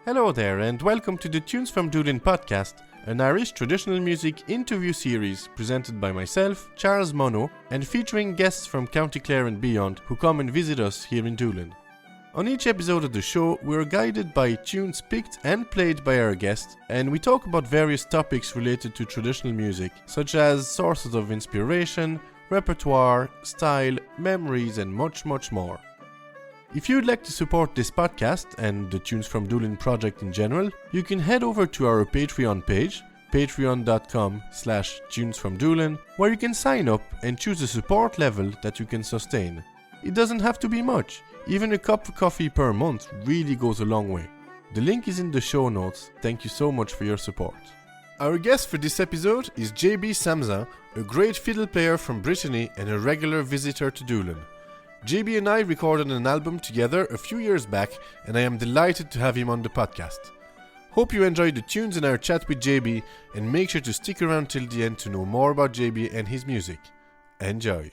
Hello there and welcome to the Tunes from Doolin podcast, an Irish traditional music interview series presented by myself, Charles Monod, and featuring guests from County Clare and beyond who come and visit us here in Doolin. On each episode of the show, we are guided by tunes picked and played by our guests, and we talk about various topics related to traditional music, such as sources of inspiration, repertoire, style, memories, and much more. If you'd like to support this podcast and the Tunes from Doolin project in general, you can head over to our Patreon page, patreon.com/tunesfromdoolin, where you can sign up and choose a support level that you can sustain. It doesn't have to be much. Even a cup of coffee per month really goes a long way. The link is in the show notes. Thank you so much for your support. Our guest for this episode is JB Samzun, a great fiddle player from Brittany and a regular visitor to Doolin. JB and I recorded an album together a few years back, and I am delighted to have him on the podcast. Hope you enjoyed the tunes in our chat with JB, and make sure to stick around till the end to know more about JB and his music. Enjoy.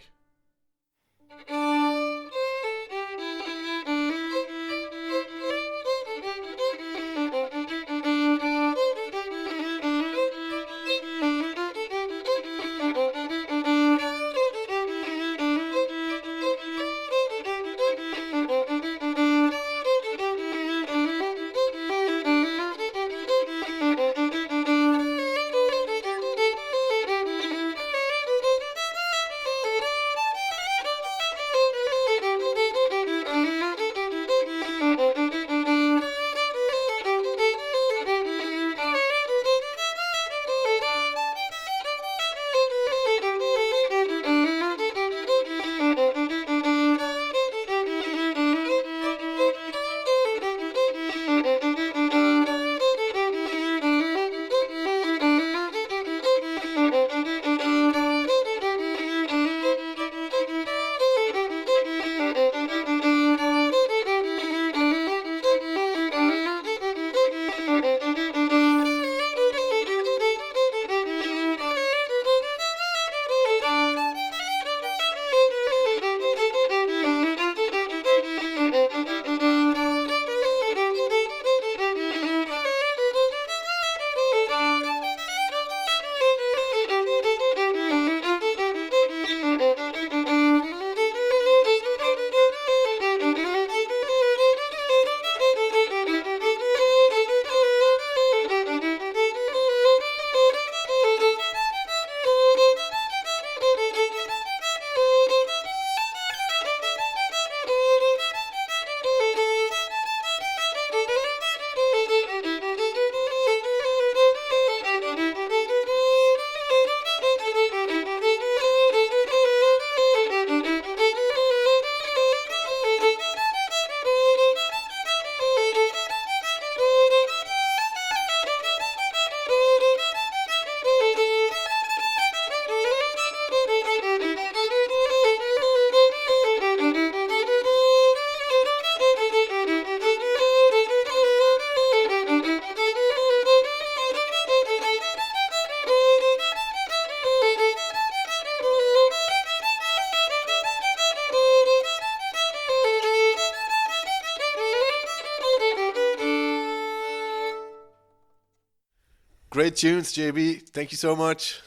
Great tunes, JB. Thank you so much.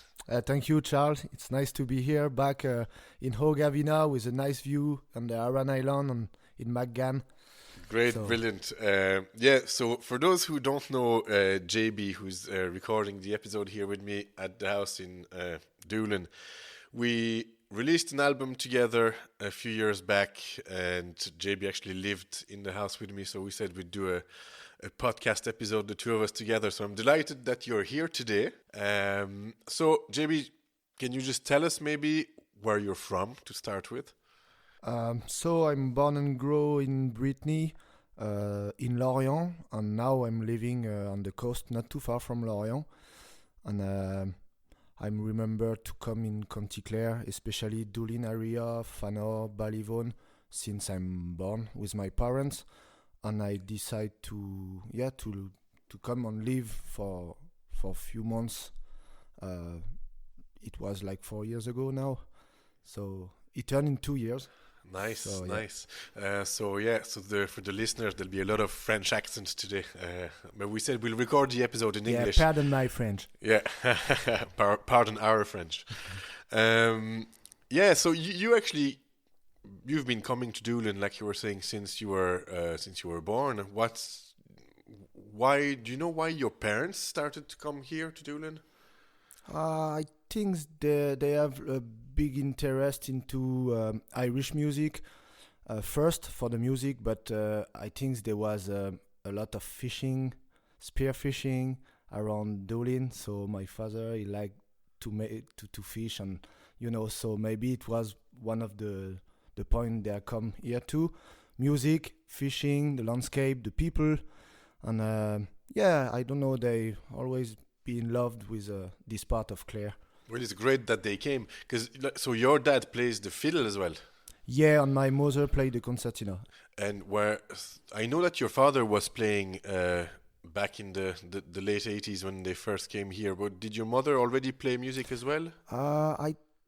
Thank you, Charles. It's nice to be here back in Aughavinna with a nice view on the Aran Island and in McGann. Great, brilliant. So for those who don't know JB, who's recording the episode here with me at the house in Doolin, we released an album together a few years back, and JB actually lived in the house with me, so we said we'd do a podcast episode, the two of us together. So I'm delighted that you're here today. So JB, can you just tell us maybe where you're from to start with? So I'm born and grew in Brittany, in Lorient, and now I'm living on the coast, not too far from Lorient. And I remember to come in County Clare, especially Doolin area, Fairhaired, Ballyvaughan, since I'm born with my parents. And I decided to come and live for a few months. It was like 4 years ago now, so it turned in 2 years. Nice, So yeah, nice. For the listeners, there'll be a lot of French accents today. But we said we'll record the episode in yeah. English. Pardon my French. Yeah, pardon our French. So you actually you've been coming to Doolin, like you were saying, since you were born. Why do you know why your parents started to come here to Doolin? I think they have a big interest into Irish music. First for the music, but I think there was a lot of fishing, spear fishing around Doolin. So my father he liked to fish, and so maybe it was one of the point they come here too. Music, fishing, the landscape, the people, and I don't know. They always been loved with this part of Clare. Well, it's great that they came because so your dad plays the fiddle as well. Yeah, and my mother played the concertina. And where I know that your father was playing back in the late 80s when they first came here. But did your mother already play music as well?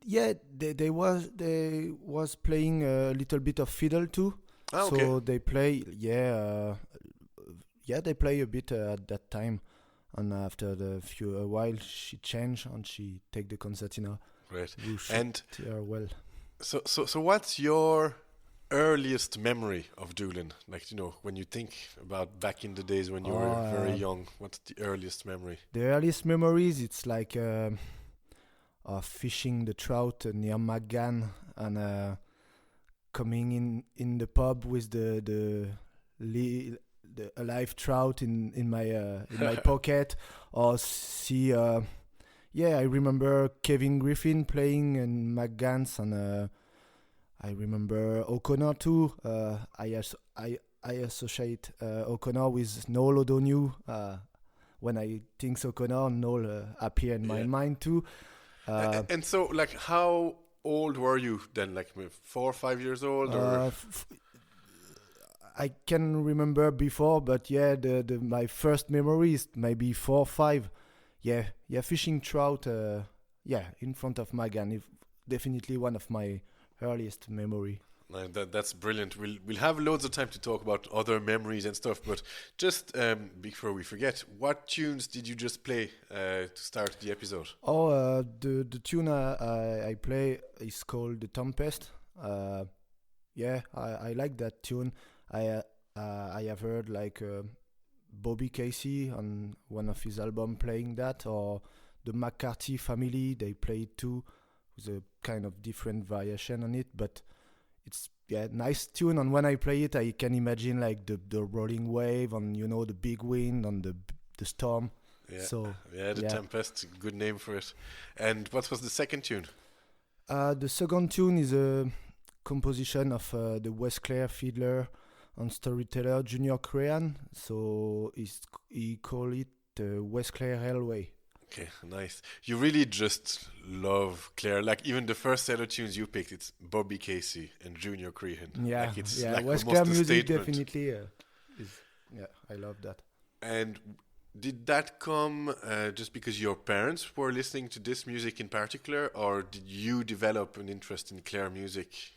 They was playing a little bit of fiddle too. Ah, okay. So they play they play a bit at that time. And after a while, she changed and she take the concertina. Right. And well. So what's your earliest memory of Doolin? Like, when you think about back in the days when you were very young, what's the earliest memory? The earliest memories, it's like fishing the trout near Magan and coming in the pub with the alive trout in my pocket, or see I remember Kevin Griffin playing in McGann's, and I remember O'Connor too. I associate O'Connor with Noel O'Donoghue. When I think O'Connor, Noel appear in my mind too. And so, like, how old were you then? Like 4 or 5 years old, or? I can remember before, but my first memory is maybe 4 or 5. Fishing trout. In front of Magan. Definitely one of my earliest memory. That's brilliant. We'll have loads of time to talk about other memories and stuff, but just before we forget, what tunes did you just play to start the episode? The tune I play is called the Tempest. I like that tune. I have heard like Bobby Casey on one of his albums playing that, or the McCarthy family, they play it too, with a kind of different variation on it, but it's nice tune. And when I play it, I can imagine like the rolling wave and the big wind and the storm. Tempest, good name for it. And what was the second tune? The second tune is a composition of the West Clare fiddler and storyteller Junior Crehan, so he called it the West Clare Railway. Okay, nice. You really just love Clare. Like even the first set of tunes you picked, it's Bobby Casey and Junior Crehan. Yeah, it's like West almost Clare music statement. definitely I love that. And did that come just because your parents were listening to this music in particular, or did you develop an interest in Clare music?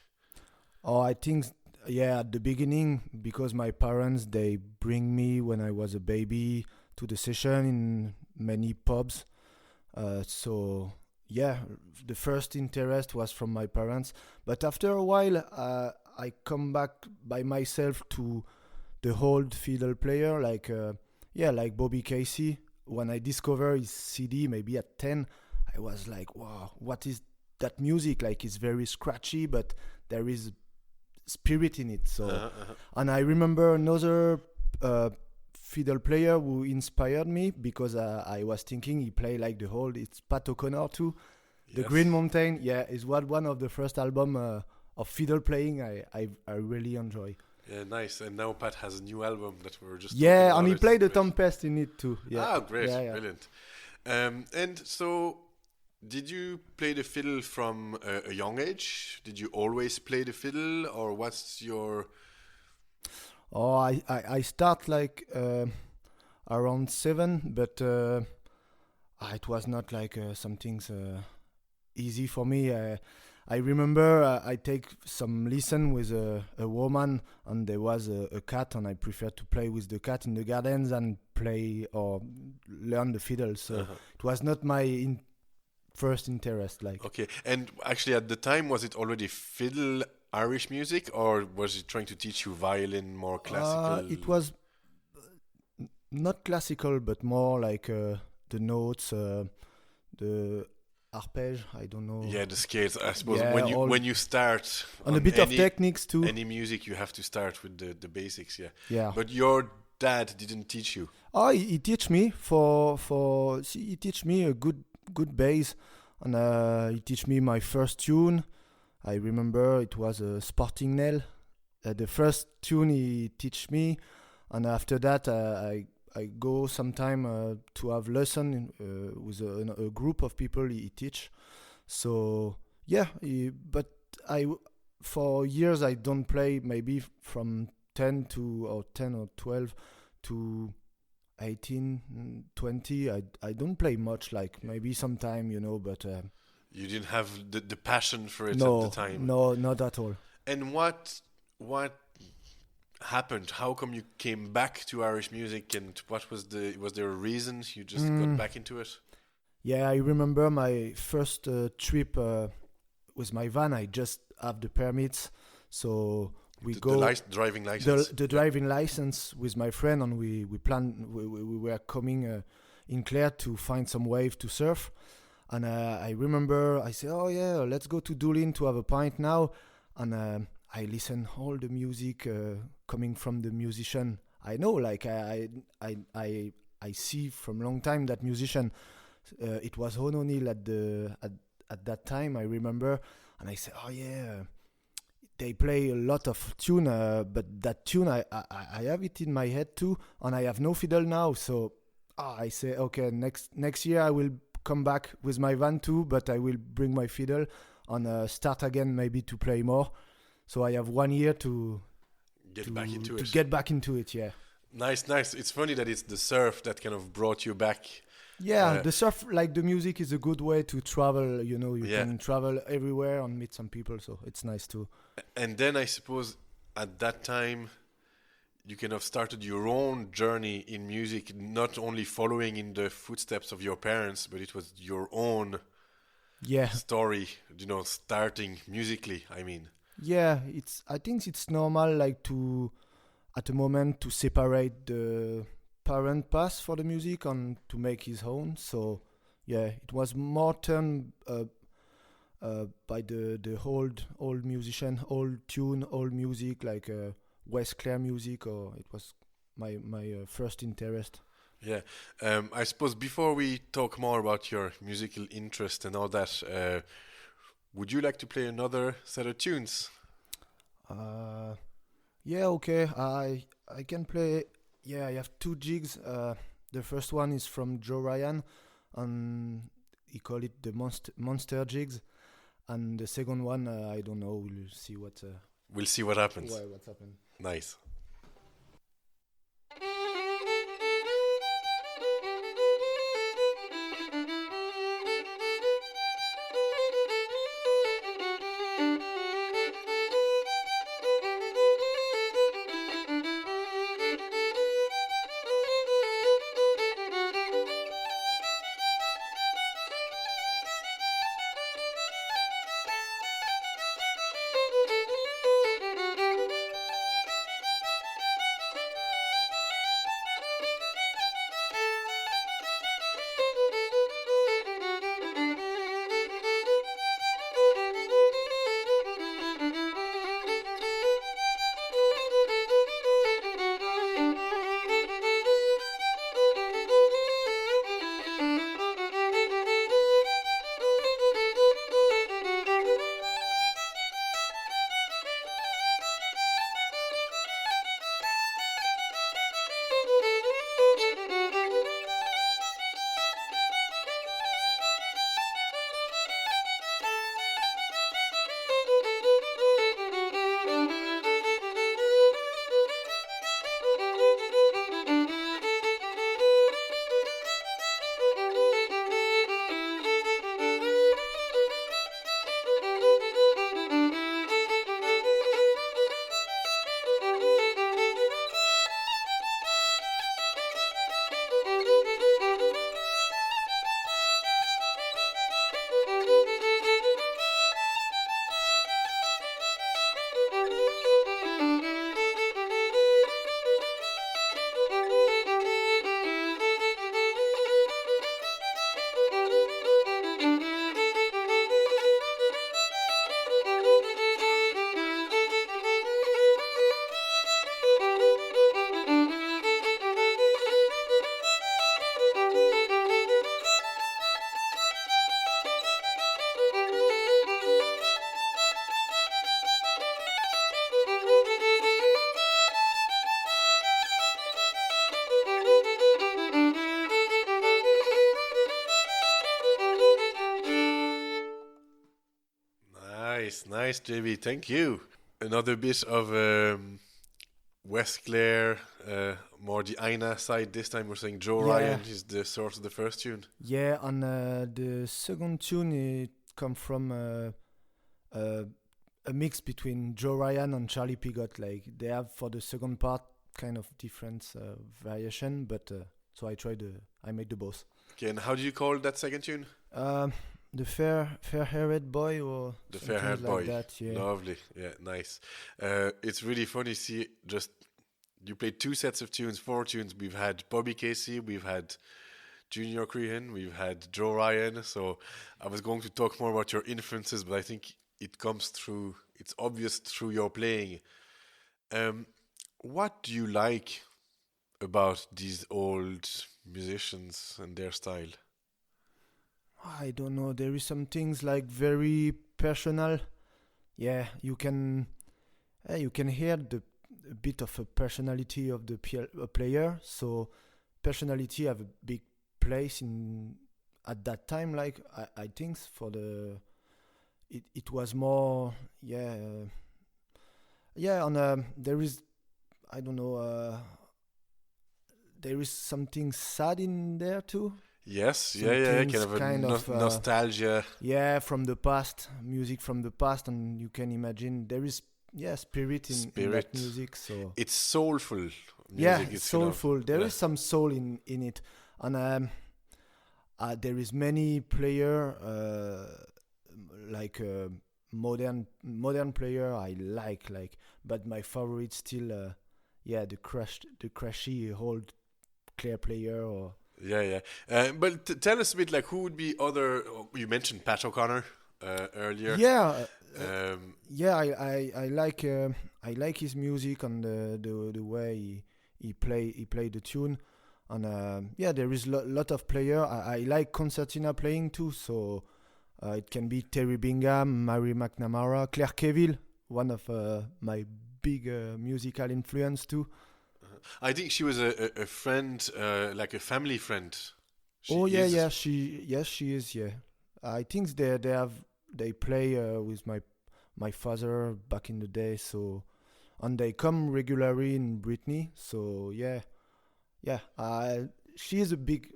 I think at the beginning, because my parents, they bring me when I was a baby to the session in many pubs. The first interest was from my parents. But after a while, I come back by myself to the old fiddle player, like Bobby Casey. When I discovered his CD, maybe at 10, I was like, wow, what is that music? Like, it's very scratchy, but there is spirit in it. So, and I remember another fiddle player who inspired me, because I was thinking he played like the whole. It's Pat O'Connor too. Yes. The Green Mountain, is one of the first album of fiddle playing I really enjoy. Yeah, nice. And now Pat has a new album that we were just and he played the Tempest in it too. Yeah. Great, brilliant. And so, did you play the fiddle from a young age? Did you always play the fiddle, or what's your? I start like around 7, but it was not like something easy for me. I remember I take some listen with a woman, and there was a cat, and I prefer to play with the cat in the gardens and play or learn the fiddle. So it was not my first interest. Like Okay, and actually at the time, was it already fiddle Irish music, or was it trying to teach you violin, more classical? it was not classical, but more like the notes, the arpège. I don't know. Yeah, the scales. I suppose Yeah, when you start and on a bit of techniques too. any music, you have to start with the basics. Yeah. Yeah. But your dad didn't teach you. Oh, he teach me he teach me a good bass, and he teach me my first tune. I remember it was a Sporting Nail. The first tune he teach me, and after that I go sometime to have lesson with a group of people he teach. So yeah, but for years I don't play. Maybe from 10 or 12 to 18, 20. I don't play much. Like maybe sometime, but You didn't have the passion for it no, at the time. no, not at all. And what happened? How come you came back to Irish music, and was there a reason you just got back into it? Yeah, I remember my first trip with my van. I just have the permits, so we driving license. The driving license with my friend, and we were coming in Clare to find some wave to surf. And I remember I said, oh yeah, let's go to Doolin to have a pint now. And I listen all the music coming from the musician. I know, like I see from long time that musician. It was Ron O'Neill at that time. I remember, and I said, oh yeah, they play a lot of tune, but that tune I have it in my head too, and I have no fiddle now. So I say, okay, next year I will come back with my van too, but I will bring my fiddle and start again, maybe to play more. So I have 1 year to get back into it. Yeah. Nice. It's funny that it's the surf that kind of brought you back. Yeah, the surf, like the music, is a good way to travel. You can travel everywhere and meet some people, so it's nice too. And then I suppose at that time you kind of started your own journey in music, not only following in the footsteps of your parents, but it was your own story, starting musically, I mean. Yeah, I think it's normal, like, at the moment, to separate the parent path for the music and to make his own. So yeah, it was more turned by the old musician, old tune, old music, like West Clare music, or it was my first interest. Yeah, I suppose before we talk more about your musical interest and all that, would you like to play another set of tunes? Yeah, okay. I can play. Yeah, I have 2 jigs. The first one is from Joe Ryan, and he called it the Munster Jigs. And the second one, I don't know. We'll see what. We'll see what happens. What's happened. Nice. nice, JB. Thank you. Another bit of West Clare, more the Aina side. This time we're saying Joe Ryan is the source of the first tune. Yeah, and the second tune it come from a mix between Joe Ryan and Charlie Pigot. Like they have for the second part kind of different variation, but so I made the both. Okay, and how do you call that second tune? The Fairhaired boy or the something Fairhaired like boy. That, yeah. Lovely, yeah, nice. It's really funny. See, just you played 2 sets of tunes, 4 tunes. We've had Bobby Casey, we've had Junior Crehan, we've had Joe Ryan. So I was going to talk more about your influences, but I think it comes through. It's obvious through your playing. What do you like about these old musicians and their style? I don't know. There is some things like very personal. Yeah, you can hear a bit of a personality of the player. So personality have a big place in at that time. Like I think for the it was more and there is I don't know there is something sad in there too. Yes, kind of nostalgia. Yeah, from the past, music from the past, and you can imagine there is spirit in that music. So it's soulful. Music. Yeah, it's soulful. Kind of, there is some soul in it, and there is many player like modern player I like, but my favorite still the crashy old Clare player or. But tell us a bit, like, who would be other? You mentioned Pat O'Connor earlier. I like his music and the way he play the tune, and there is lot of player. I like concertina playing too, so it can be Terry Bingham, Mary McNamara, Claire Cavill, one of my big musical influence too. I think she was a friend, like a family friend. She is. Yeah, I think they play with my father back in the day. So, and they come regularly in Brittany. So she is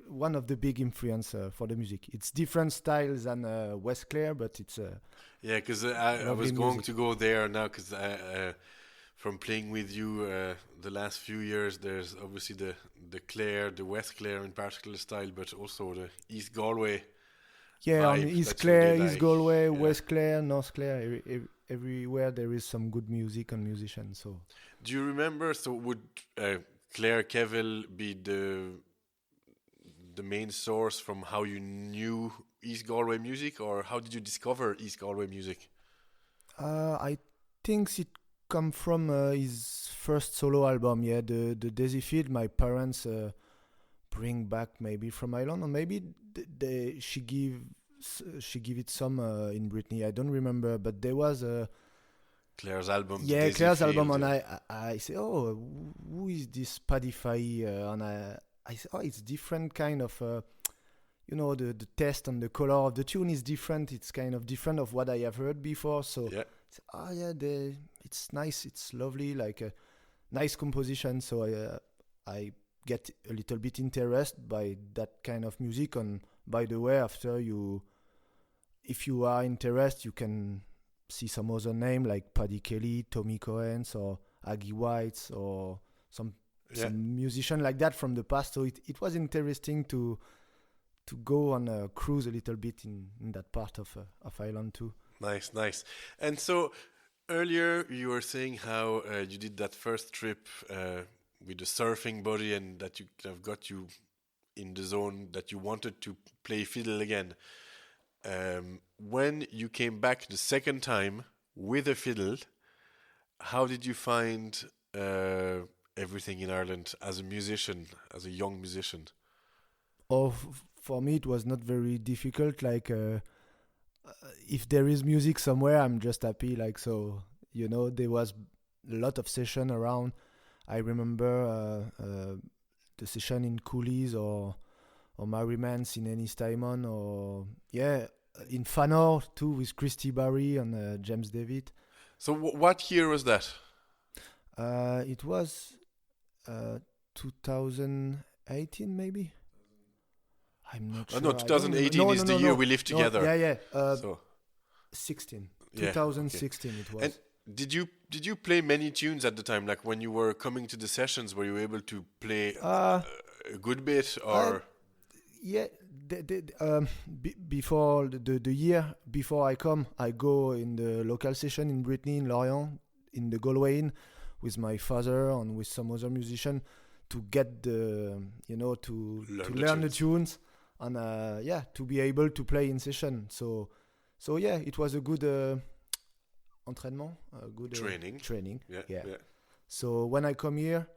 one of the big influence for the music. It's different styles than West Clare, but it's because I was going music. to go there now because from playing with you the last few years, there's obviously the Clare, the West Clare in particular style, but also the East Galway. Yeah, on East Clare, really East Galway, West Clare, North Clare, everywhere there is some good music and musicians. So, do you remember? So, would Claire Cavill be the main source from how you knew East Galway music, or how did you discover East Galway music? I think it come from his first solo album, the Daisy Field. My parents bring back maybe from Ireland, or maybe she give it some in Brittany. I don't remember, but there was Claire's album. Yeah, Claire's album, and I say, oh, who is this Paddy Faye? And I say, oh, it's different kind of. The taste and the color of the tune is different. It's kind of different of what I have heard before. So, it's nice. It's lovely, like a nice composition. So I get a little bit interested by that kind of music. And by the way, if you are interested, you can see some other name like Paddy Kelly, Tommy Cohens, or Aggie Whites, or some musician like that from the past. So it was interesting to go on a cruise a little bit in that part of Ireland too. Nice. And so earlier you were saying how you did that first trip with the surfing buddy, and that you kind of got you in the zone that you wanted to play fiddle again. When you came back the second time with a fiddle, how did you find everything in Ireland as a musician, as a young musician? For me, it was not very difficult. Like, if there is music somewhere, I'm just happy. Like, so, there was a lot of session around. I remember the session in Coolies or Merrimans in Ennis Taimon, or in Fanor too with Christy Barry and James David. So what year was that? It was 2018 maybe. I'm not sure. No, 2018 is the year we lived together. Yeah. So 16. Yeah, 2016 it was. And did you play many tunes at the time? Like when you were coming to the sessions, were you able to play a good bit or? Yeah, before the year before I come, I go in the local session in Brittany, in Lorient, in the Galway Inn, with my father and with some other musician to get to learn the tunes and to be able to play in session. So yeah, it was a good entraînement, a good training. Yeah. So when I come here,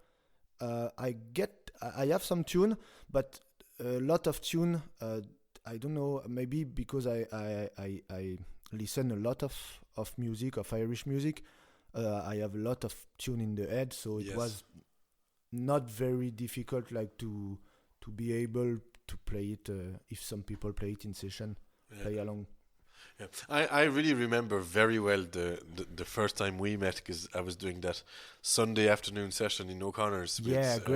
I have some tune, but a lot of tune. I don't know, maybe because I listen a lot of music, of Irish music. I have a lot of tune in the head, so it was not very difficult, like to be able to play it if some people play it in session, play along. Yeah. I really remember very well the first time we met, because I was doing that Sunday afternoon session in O'Connor's with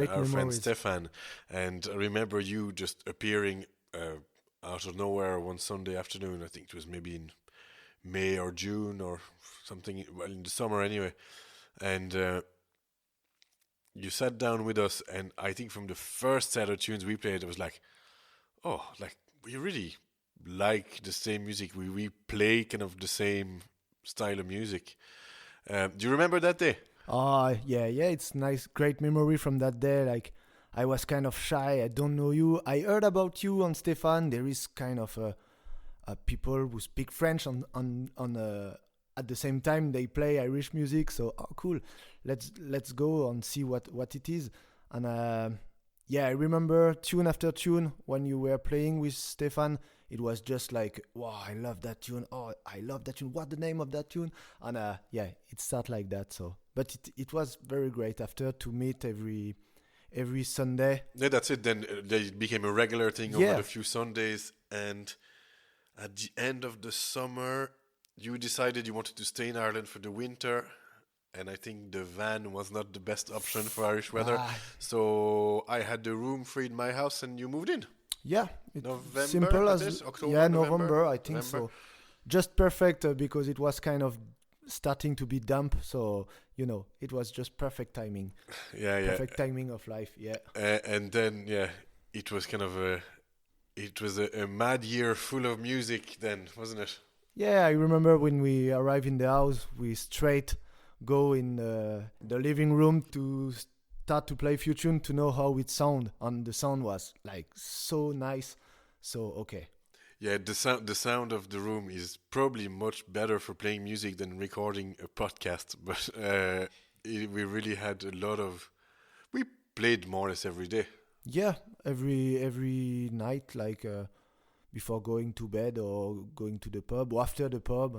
our friend Stefan, and I remember you just appearing out of nowhere one Sunday afternoon. I think it was maybe in May or June or something, well, in the summer anyway, and you sat down with us, and I think from the first set of tunes we played, it was like, oh, like we really like the same music. We play kind of the same style of music. Do you remember that day? Yeah, it's nice, great memory from that day. Like I was kind of shy. I don't know you. I heard about you on Stefan. There is kind of people who speak French on at the same time they play Irish music. So cool. Let's go and see what it is. And I remember tune after tune when you were playing with Stefan. It was just like, wow, I love that tune. Oh, I love that tune. What's the name of that tune? And it started like that. So, but it was very great after to meet every Sunday. Yeah, that's it. Then they became a regular thing over the few Sundays. And at the end of the summer, you decided you wanted to stay in Ireland for the winter. And I think the van was not the best option for Irish weather. So I had the room free in my house and you moved in. Yeah, November, simple as October, November, I think so. Just perfect because it was kind of starting to be damp, so it was just perfect timing. Perfect timing of life. Yeah. And then it was kind of a mad year full of music then, wasn't it? Yeah, I remember when we arrived in the house, we straight go in the living room to start to play few tune to know how it sound, and the sound was like so nice. So okay. Yeah, the sound of the room is probably much better for playing music than recording a podcast. But we really had we played more or less every day. Yeah, every night, like before going to bed or going to the pub or after the pub,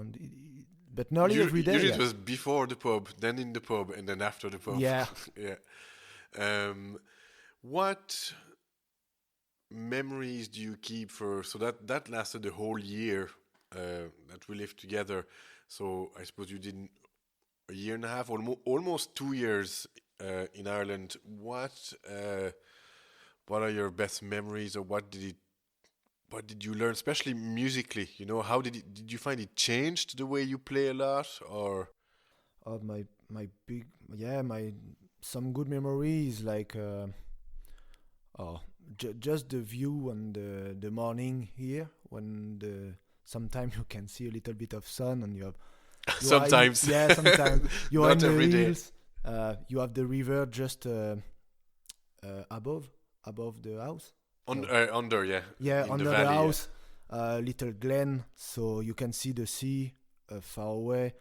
but nearly every day. Usually it was before the pub, then in the pub, and then after the pub. Yeah. Yeah. What memories do you keep so that lasted the whole year that we lived together? So I suppose you did a year and a half, almost 2 years in Ireland. What are your best memories, or what did you learn, especially musically? How did you find it changed the way you play a lot, or? Some good memories, like just the view on the morning here, when sometimes you can see a little bit of sun, and you have sometimes sometimes you are in the hills. Day. You have the river just above the house. Under under the valley, house, little glen, so you can see the sea far away.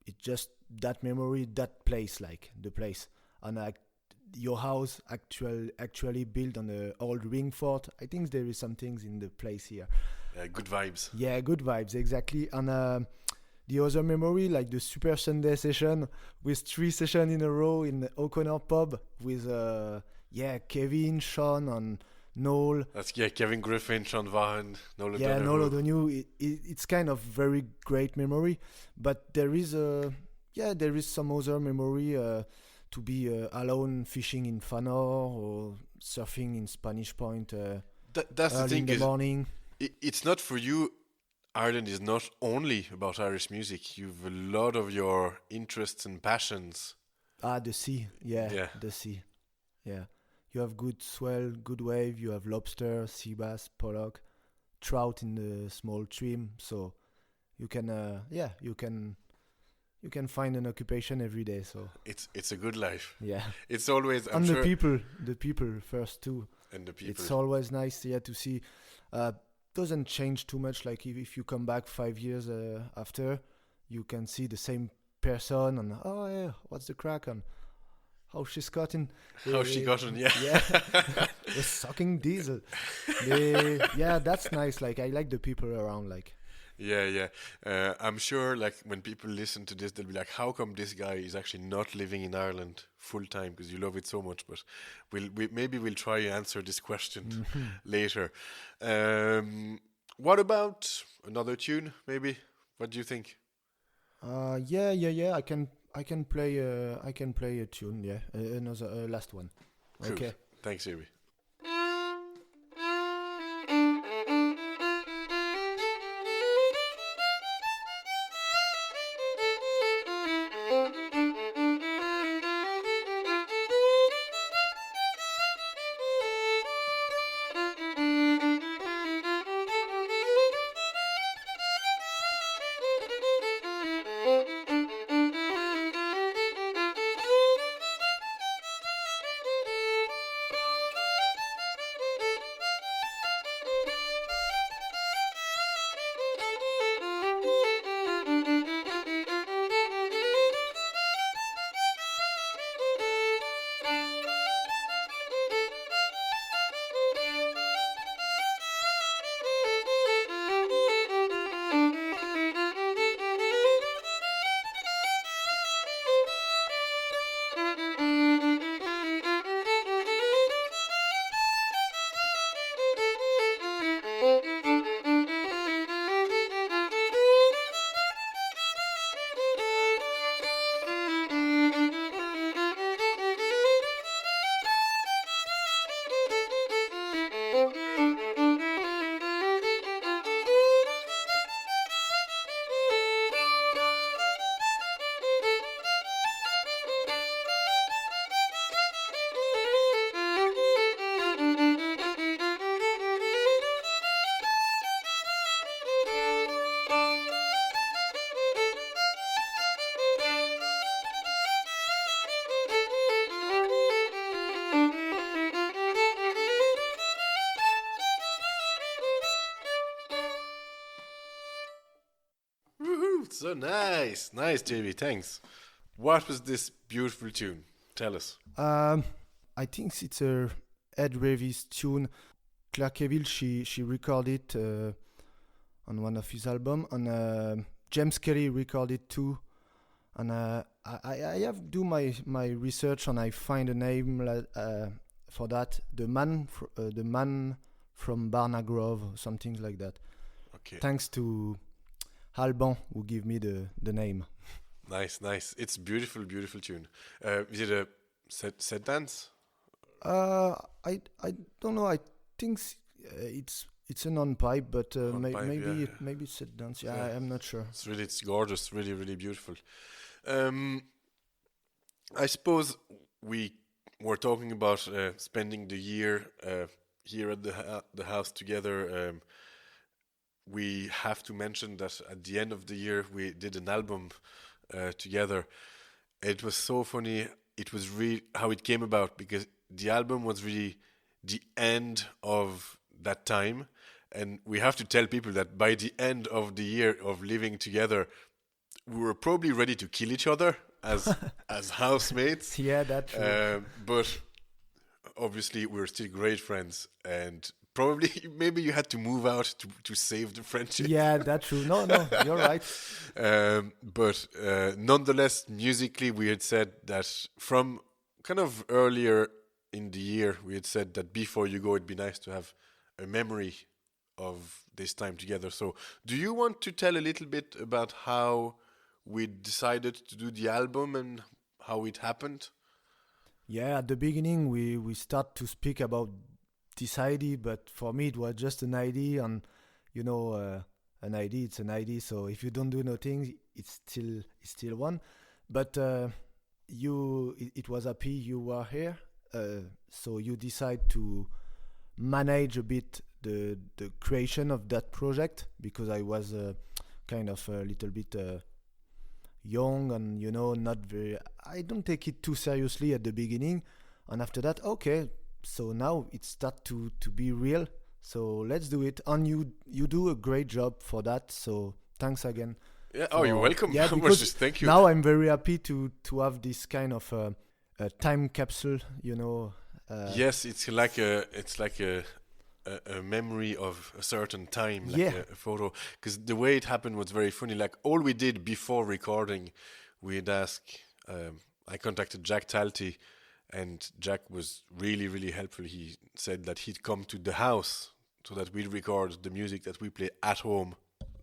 It's just that memory, that place, like the place, and your house actually built on the old ring fort. I think there is some things in the place here. Good vibes. Yeah, good vibes, exactly. And the other memory, like the Super Sunday session with 3 sessions in a row in the O'Connor pub with Kevin, Sean, and Noel. That's Kevin Griffin, Sean Vaughan, Noel Yeah, O'Donoghue. Noel O'Donoghue. It's kind of very great memory, but there is some other memory to be alone fishing in Fanor or surfing in Spanish Point That's the early thing in the is, morning. it's not for you. Ireland is not only about Irish music. You've a lot of your interests and passions. The sea. Yeah, Yeah. the sea. Yeah. You have good swell, good wave. You have lobster, sea bass, pollock, trout in the small stream. So you can, you can find an occupation every day. So It's a good life. yeah, It's always, I'm and sure, the people first too. and the people. It's always nice, yeah, to see. Doesn't change too much. Like if you come back 5 years after, you can see the same person and oh yeah, what's the crack on? How she's gotten? How she got on, yeah. Yeah, the sucking diesel. Yeah, that's nice. Like I like the people around. Like Yeah. I'm sure, like, when people listen to this, they'll be like, how come this guy is actually not living in Ireland full time? Because you love it so much. But maybe we'll try and answer this question later. What about another tune, maybe? What do you think? yeah. I can play a tune. Yeah, another last one. Cool. Okay. Thanks, JB. So nice, JB. Thanks. What was this beautiful tune? Tell us. I think it's a Ed Ravi's tune. Clare, she recorded on one of his albums, and James Kelly recorded too. And I have do my research, and I find a name for that. The man from Barnagrove, something like that. Okay. Thanks to Alban who give me the name. Nice. It's beautiful tune. Is it a set dance? I don't know. I think it's a non-pipe, but maybe it's a dance. Yeah, I'm not sure. It's gorgeous, really beautiful. I suppose we were talking about spending the year here at the house together. We have to mention that at the end of the year we did an album together. It was so funny. It was really how it came about, because the album was really the end of that time, and we have to tell people that by the end of the year of living together, we were probably ready to kill each other as housemates. Yeah, that's true. But obviously we're still great friends, and probably maybe you had to move out to save the friendship. Yeah, that's true. No, you're right. But nonetheless, musically, we had said that from kind of earlier in the year we had said that before you go, it'd be nice to have a memory of this time together. So, do you want to tell a little bit about how we decided to do the album and how it happened? Yeah, at the beginning we start to speak about this idea, but for me it was just an idea, and an idea, it's an idea. So if you don't do nothing, it's still one. But it was happy you were here, so you decide to manage a bit the creation of that project, because I was kind of a little bit young, and not very. I don't take it too seriously at the beginning, and after that, okay. So now it start to be real. So let's do it, and you do a great job for that. So thanks again. Yeah. Oh, you're welcome. Yeah, Just thank you. Now I'm very happy to have this kind of a time capsule. Yes, it's like a memory of a certain time, like a photo. Because the way it happened was very funny. Like, all we did before recording, we'd ask. I contacted Jack Talty, and Jack was really, really helpful. He said that he'd come to the house so that we'd record the music that we play at home,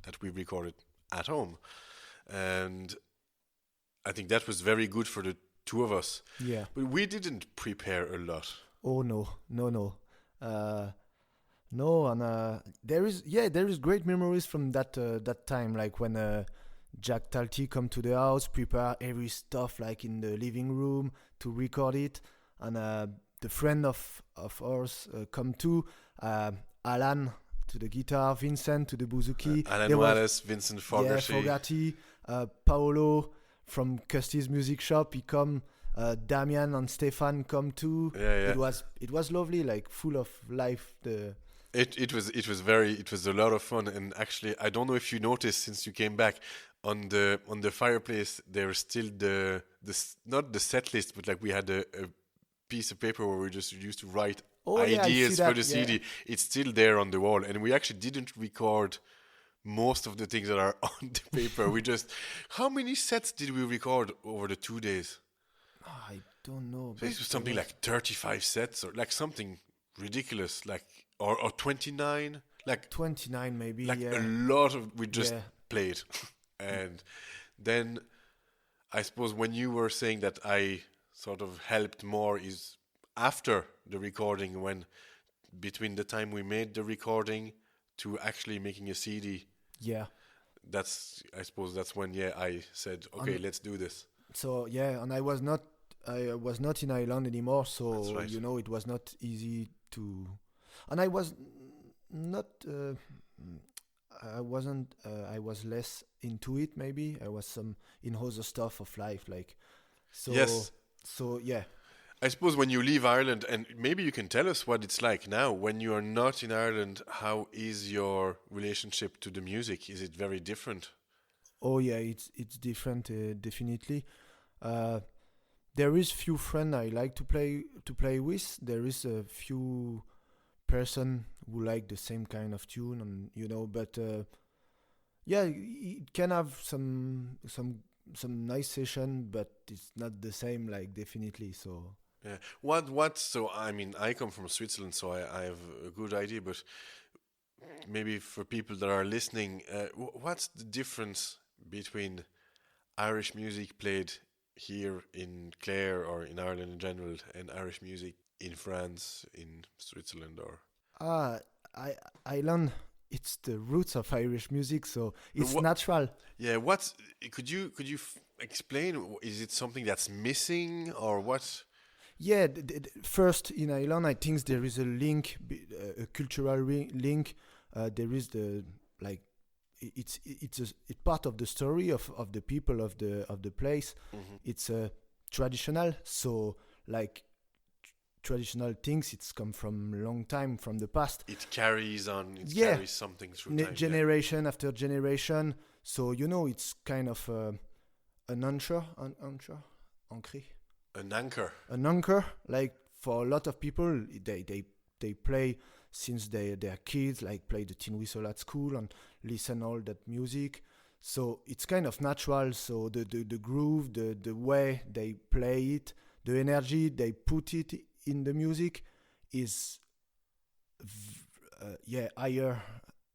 that we recorded at home. And I think that was very good for the two of us. Yeah. But we didn't prepare a lot. Oh no. No, and there is great memories from that time, like when Jack Talty come to the house, prepare every stuff like in the living room to record it, and the friend of ours come too, Alan to the guitar, Vincent to the bouzouki, Alan Wallace, Vincent Fogarty, Paolo from Custy's music shop, he come. Damian and Stefan come too. Yeah. It was lovely, like full of life. It was a lot of fun. And actually, I don't know if you noticed since you came back, on the fireplace there's still the not the set list, but like we had a piece of paper where we just used to write ideas for the CD. It's still there on the wall, and we actually didn't record most of the things that are on the paper. How many sets did we record over the 2 days? I don't know. So it was something like 35 sets, or like something ridiculous, like or 29, like 29 maybe. Like a lot of we just played. And then I suppose when you were saying that I sort of helped more is after the recording, when between the time we made the recording to actually making a CD. Yeah. I suppose that's when I said, okay, let's do this. So and I was not in Ireland anymore, so right. It was not easy to, and I was not I wasn't I was less into it. Maybe I was some in other stuff of life, like so. Yes. So yeah. I suppose when you leave Ireland, and maybe you can tell us what it's like now when you are not in Ireland. How is your relationship to the music? Is it very different? Oh yeah, it's different, definitely. There is few friends I like to play with. There is a few person who like the same kind of tune, and but it can have some nice session, but it's not the same, like, definitely. So yeah, so I mean, I come from Switzerland, so I have a good idea, but maybe for people that are listening, what's the difference between Irish music played here in Clare or in Ireland in general, and Irish music in France, in Switzerland, or Ireland? It's the roots of Irish music, so it's natural. Yeah, could you explain? Is it something that's missing, or what? Yeah, first in Ireland, I think there is a link, a cultural link. There is it's part of the story of the people of the place. Mm-hmm. It's traditional, so like traditional things. It's come from a long time, from the past. It carries on. It carries something through time. Generation after generation. So it's kind of an anchor. An anchor. Like for a lot of people, they play since they're kids, like play the tin whistle at school and listen all that music. So it's kind of natural. So the groove, the way they play it, the energy they put it in the music is higher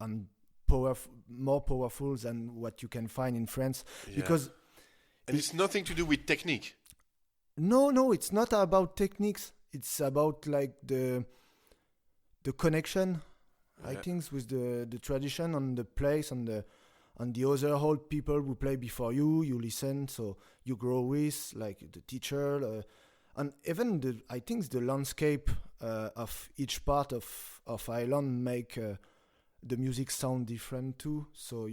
and more powerful than what you can find in France. Because it's nothing to do with technique. No, it's not about techniques. It's about like the connection, I think, with the tradition and the place and the other old people who play before you. You listen, so you grow with like the teacher, and even I think the landscape of each part of Ireland make the music sound different too. So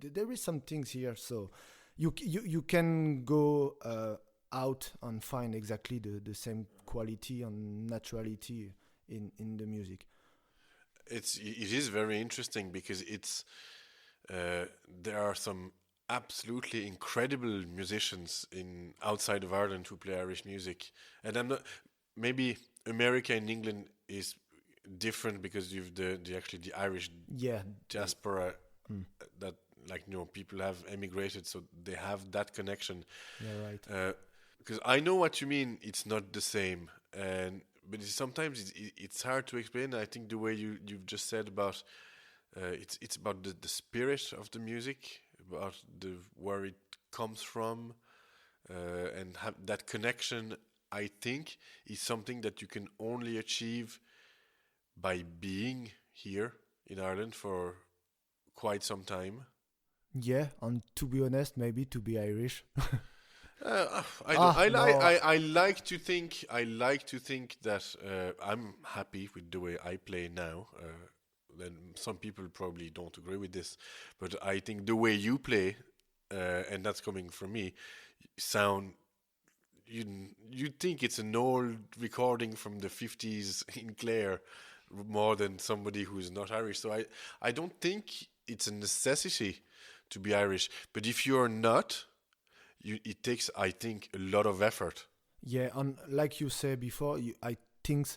there is some things here. So you can go out and find exactly the same quality and naturality in the music. It is very interesting because it's there are some absolutely incredible musicians outside of Ireland who play Irish music, and I'm not, maybe America and England is different because you've the Irish diaspora that people have emigrated, so they have that connection. Yeah, right. Because I know what you mean. It's not the same, but sometimes it's hard to explain. I think the way you've just said about it's about the spirit of the music, about where it comes from, and have that connection. I think is something that you can only achieve by being here in Ireland for quite some time. Yeah, and to be honest, maybe to be Irish. I like to think that I'm happy with the way I play now. Then some people probably don't agree with this, but I think the way you play, and that's coming from me, sound. You think it's an old recording from the 50s in Clare more than somebody who's not Irish. So I don't think it's a necessity to be Irish. But if you're not, it takes, I think, a lot of effort. Yeah, and like you said before, I think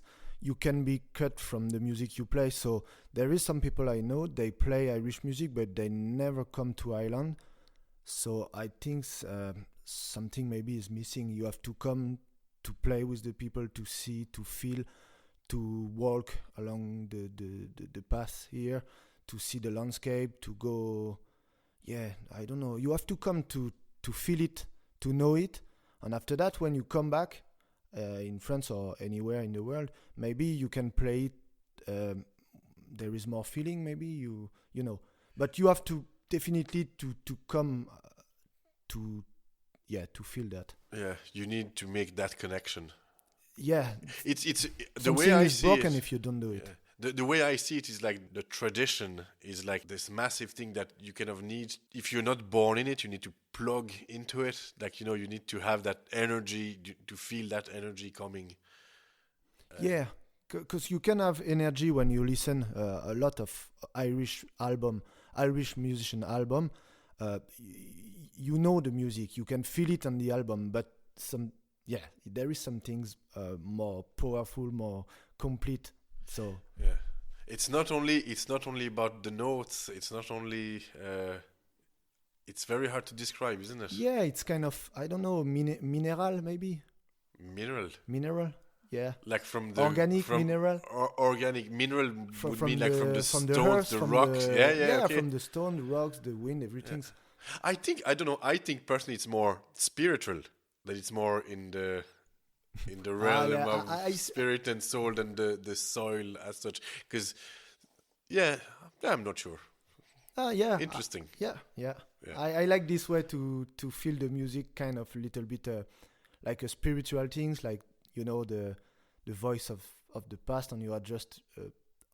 you can be cut from the music you play. So there is some people I know, they play Irish music, but they never come to Ireland. So I think something maybe is missing. You have to come to play with the people, to see, to feel, to walk along the path here, to see the landscape, to go. Yeah, I don't know. You have to come to feel it, to know it, and after that, when you come back in France or anywhere in the world, maybe you can play it. There is more feeling, maybe you know, but you have to definitely to come to feel that. Yeah, you need to make that connection. Yeah, it's the way I is see broken it, if you don't do it. The way I see it is like the tradition is like this massive thing that you kind of need. If you're not born in it, you need to plug into it. Like, you need to have that energy, to feel that energy coming. Yeah, because you can have energy when you listen a lot of Irish musician album. You know the music, you can feel it on the album, but there is some things more powerful, more complete. So yeah, it's not only about the notes. It's not only. It's very hard to describe, isn't it? Yeah, it's kind of, I don't know, mineral maybe. Mineral. Yeah. Like from the organic mineral. Organic mineral would mean like from the stones, earth, the rocks. Okay. From the stone, the rocks, the wind, everything. Yeah. I don't know. I think personally, it's more spiritual. That it's more in the realm of spirit and soul than the soil as such. Because, I'm not sure. Interesting. Yeah. I like this way to feel the music, kind of a little bit like a spiritual things, like the voice of the past, and you are just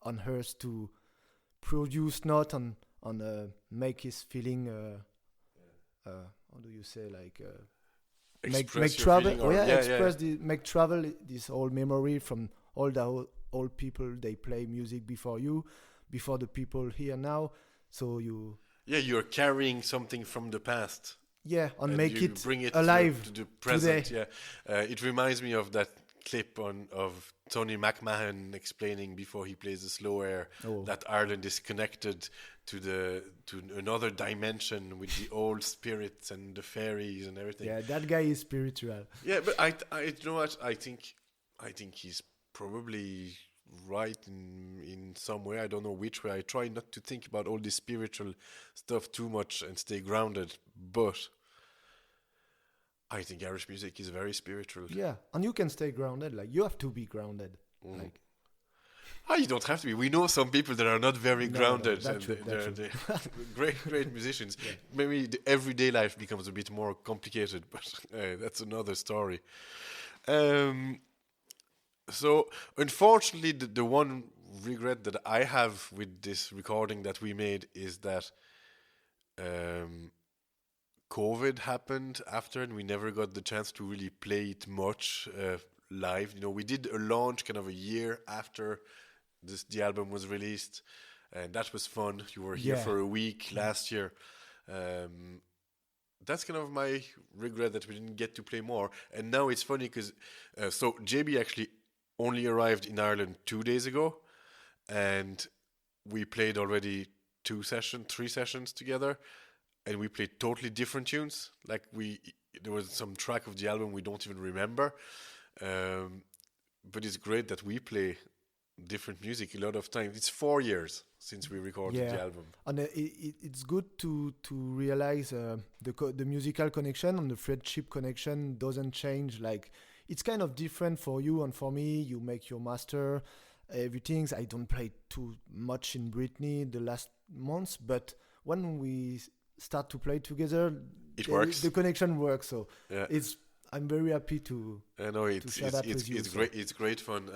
on earth to produce not on make his feeling. How do you say, like? Make travel. Make travel this old memory from all the old people. They play music before you, before the people here now. So you're carrying something from the past. Yeah, and make it bring it alive to the present. Today. Yeah, it reminds me of that clip of Tony McMahon explaining before he plays the slow air that Ireland is connected to another dimension with the old spirits and the fairies and everything. Yeah, that guy is spiritual. Yeah, but I you know what, I think I think he's probably right in some way. I don't know which way. I try not to think about all this spiritual stuff too much and stay grounded, but I think Irish music is very spiritual. Yeah, and you can stay grounded. Like, you have to be grounded. Like, you don't have to be. We know some people that are not very grounded, that's and true. they're great musicians. Yeah. Maybe the everyday life becomes a bit more complicated, but that's another story. So, unfortunately, the one regret that I have with this recording that we made is that COVID happened after, and we never got the chance to really play it much live. You know, we did a launch kind of a year after the album was released, and that was fun. You were here for a week last year. That's kind of my regret that we didn't get to play more. And now it's funny because so JB actually only arrived in Ireland 2 days ago, and we played already 3 sessions together, and we played totally different tunes. Like there was some track of the album we don't even remember, but it's great that we play different music a lot of times. It's 4 years since we recorded the album, and it's good to realize the musical connection and the friendship connection doesn't change. Like, it's kind of different for you and for me. You make your master, everything. I don't play too much in Brittany the last months, but when we start to play together, it works. The connection works. So I'm very happy to. I know share that with you, it's great. It's great fun.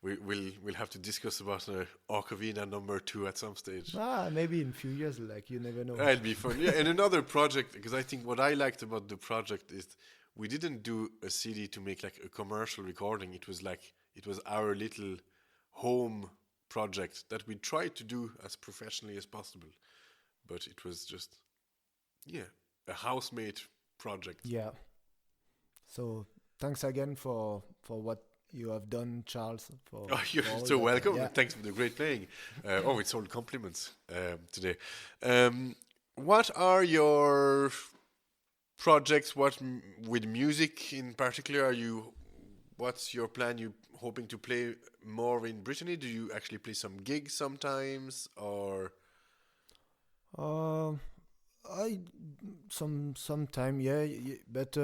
We'll have to discuss about Aughavinna #2 at some stage. Maybe in a few years. Like, you never know. It'll be fun. Yeah, and another project, because I think what I liked about the project is we didn't do a CD to make like a commercial recording. It was our little home project that we tried to do as professionally as possible, but it was just a housemate project. Yeah. So thanks again for what you have done, Charles. You're so welcome. Yeah. Thanks for the great playing. It's all compliments today. What are your projects? What with music in particular? What's your plan? You hoping to play more in Brittany? Do you actually play some gigs sometimes, or? Sometime, but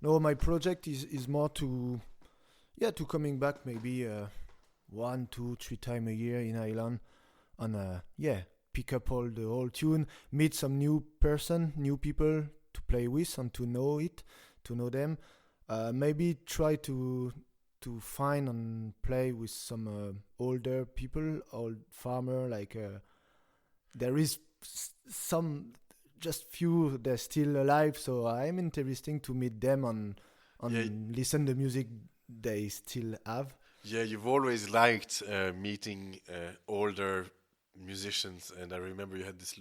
no, my project is more to coming back maybe 1, 2, 3 times a year in Ireland, and pick up all the old tune, meet some new people to play with and to know them, maybe try to find and play with some older people, old farmer, like there is some, just few, they're still alive, so I'm interesting to meet them and listen the music they still have. Yeah, you've always liked meeting older musicians, and I remember you had this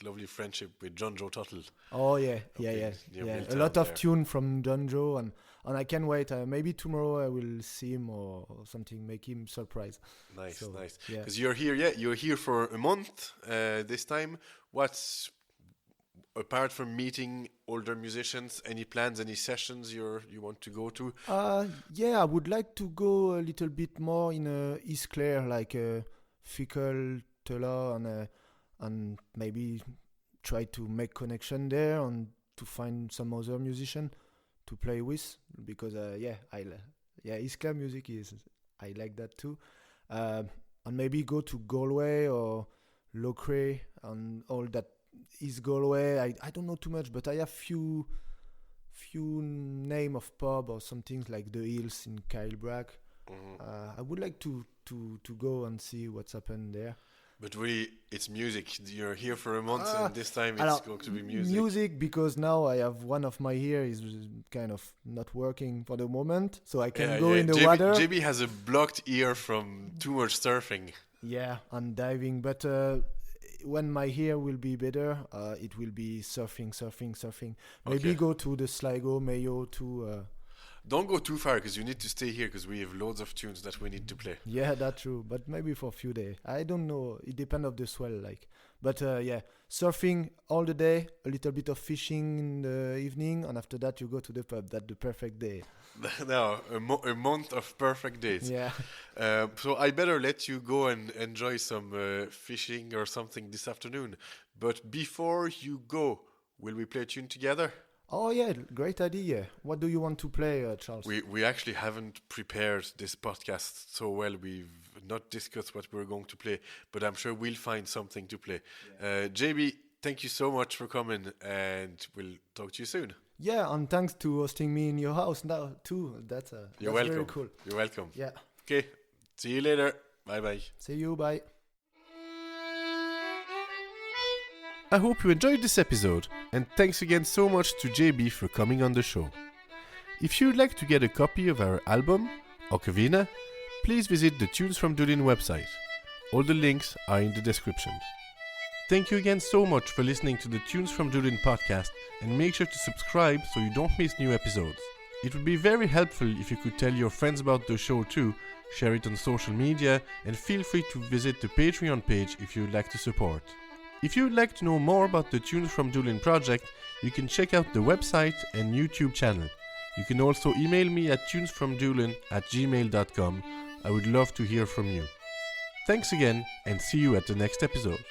lovely friendship with John Joe Tuttle. Oh yeah. A lot of tune from John Joe, and I can't wait. Maybe tomorrow I will see him or something, make him surprise. Nice. Because you're here. Yeah, you're here for a month this time. What's, apart from meeting older musicians, any plans, any sessions you want to go to? I would like to go a little bit more in East Clare, like Fiddle, and maybe try to make connection there and to find some other musician to play with, because East Clare music I like that too, and maybe go to Galway or Laccaroe and all that. Is Galway, I don't know too much, but I have few name of pub or some things like the Hills in Kylebrack. I would like to go and see what's happened there. But really, it's music. You're here for a month, and this time it's going to be music. Music, because now I have one of my ear is kind of not working for the moment, so I can go in the water. JB has a blocked ear from too much surfing. Yeah, and diving, but when my ear will be better, it will be surfing. Maybe go to the Sligo, Mayo to... Don't go too far, because you need to stay here, because we have loads of tunes that we need to play. Yeah, that's true. But maybe for a few days. I don't know. It depends on the swell, like. But surfing all the day, a little bit of fishing in the evening, and after that you go to the pub. That's the perfect day. No, a month of perfect days. Yeah. So I better let you go and enjoy some fishing or something this afternoon. But before you go, will we play a tune together? Oh yeah, great idea. What do you want to play, Charles? We actually haven't prepared this podcast so well. We've not discussed what we're going to play, but I'm sure we'll find something to play. Yeah. JB, thank you so much for coming, and we'll talk to you soon. Yeah, and thanks to hosting me in your house now too. That's welcome. Very cool. You're welcome. Yeah. Okay. See you later. Bye bye. See you. Bye. I hope you enjoyed this episode, and thanks again so much to JB for coming on the show. If you'd like to get a copy of our album, Aughavinna, please visit the Tunes from Doolin website. All the links are in the description. Thank you again so much for listening to the Tunes from Doolin podcast, and make sure to subscribe so you don't miss new episodes. It would be very helpful if you could tell your friends about the show too, share it on social media, and feel free to visit the Patreon page if you'd like to support. If you would like to know more about the Tunes from Doolin project, you can check out the website and YouTube channel. You can also email me at tunesfromdoolin@gmail.com. I would love to hear from you. Thanks again, and see you at the next episode.